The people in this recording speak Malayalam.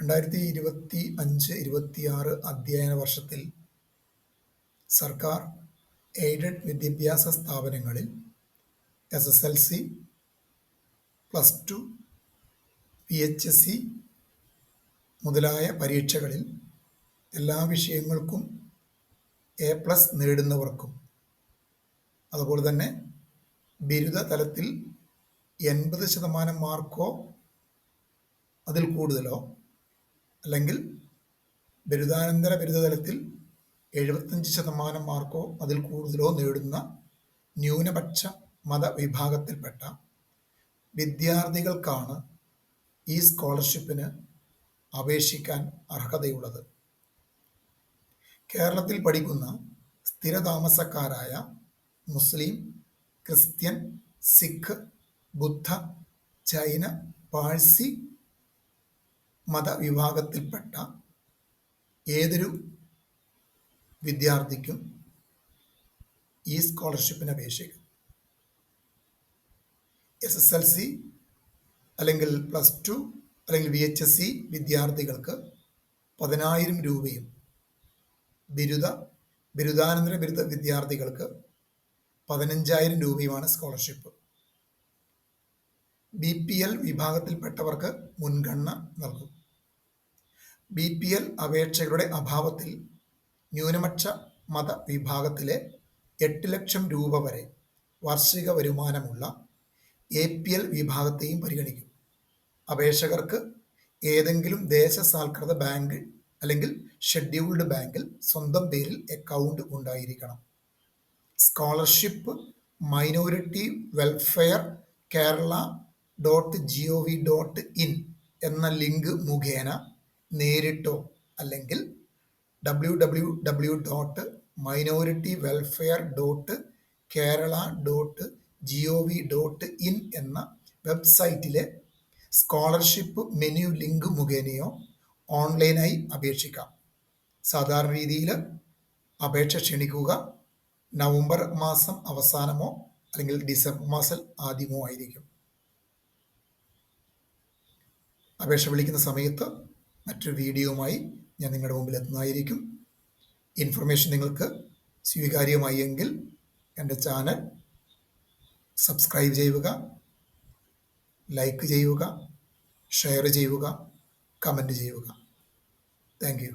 2025-26 അധ്യയന വർഷത്തിൽ സർക്കാർ എയ്ഡഡ് വിദ്യാഭ്യാസ സ്ഥാപനങ്ങളിൽ SSLC, +2, VHSE മുതലായ പരീക്ഷകളിൽ എല്ലാ വിഷയങ്ങൾക്കും A+ നേടുന്നവർക്കും, അതുപോലെ തന്നെ ബിരുദ തലത്തിൽ 80% മാർക്കോ അതിൽ കൂടുതലോ, അല്ലെങ്കിൽ ബിരുദാനന്തര ബിരുദതലത്തിൽ 75% മാർക്കോ അതിൽ കൂടുതലോ നേടുന്ന ന്യൂനപക്ഷ മതവിഭാഗത്തിൽപ്പെട്ട വിദ്യാർത്ഥികൾക്കാണ് ഈ സ്കോളർഷിപ്പിന് അപേക്ഷിക്കാൻ അർഹതയുള്ളത്. കേരളത്തിൽ പഠിക്കുന്ന സ്ഥിരതാമസക്കാരായ മുസ്ലിം, ക്രിസ്ത്യൻ, സിഖ്, ബുദ്ധ, ജൈന, പാഴ്സി മതവിഭാഗത്തിൽപ്പെട്ട ഏതൊരു വിദ്യാർത്ഥിക്കും ഈ സ്കോളർഷിപ്പിന് അപേക്ഷിക്കാം. SSLC അല്ലെങ്കിൽ +2 അല്ലെങ്കിൽ VHSE വിദ്യാർത്ഥികൾക്ക് 10,000 രൂപയും, ബിരുദാനന്തര ബിരുദ വിദ്യാർത്ഥികൾക്ക് 15,000 രൂപയുമാണ് സ്കോളർഷിപ്പ്. BPL വിഭാഗത്തിൽപ്പെട്ടവർക്ക് മുൻഗണന നൽകും. BPL അപേക്ഷകരുടെ അഭാവത്തിൽ ന്യൂനപക്ഷ മതവിഭാഗത്തിലെ 8 ലക്ഷം രൂപ വരെ വാർഷിക വരുമാനമുള്ള APL വിഭാഗത്തെയും പരിഗണിക്കും. അപേക്ഷകർക്ക് ഏതെങ്കിലും ദേശസാൽകൃത ബാങ്ക് അല്ലെങ്കിൽ ഷെഡ്യൂൾഡ് ബാങ്കിൽ സ്വന്തം പേരിൽ അക്കൗണ്ട് ഉണ്ടായിരിക്കണം. സ്കോളർഷിപ്പ് മൈനോറിറ്റി വെൽഫെയർ kerala.gov.in എന്ന ലിങ്ക് മുഖേന നേരിട്ടോ അല്ലെങ്കിൽ www.minorityWelfare.kerala.gov.in എന്ന വെബ്സൈറ്റിലെ സ്കോളർഷിപ്പ് മെനു ലിങ്ക് മുഖേനയോ ഓൺലൈനായി അപേക്ഷിക്കാം. സാധാരണ രീതിയിൽ അപേക്ഷ ക്ഷണിക്കുക നവംബർ മാസം അവസാനമോ അല്ലെങ്കിൽ ഡിസംബർ മാസം ആദ്യമോ ആയിരിക്കും. അപേക്ഷ വിളിക്കുന്ന സമയത്ത് മറ്റൊരു വീഡിയോയുമായി ഞാൻ നിങ്ങളുടെ മുമ്പിൽ എത്തുന്നതായിരിക്കും. ഇൻഫർമേഷൻ നിങ്ങൾക്ക് സ്വീകാര്യമായി എങ്കിൽ എൻ്റെ ചാനൽ സബ്സ്ക്രൈബ് ചെയ്യുക, ലൈക്ക് ചെയ്യുക, ഷെയർ ചെയ്യുക, കമൻറ്റ് ചെയ്യുക. Thank you.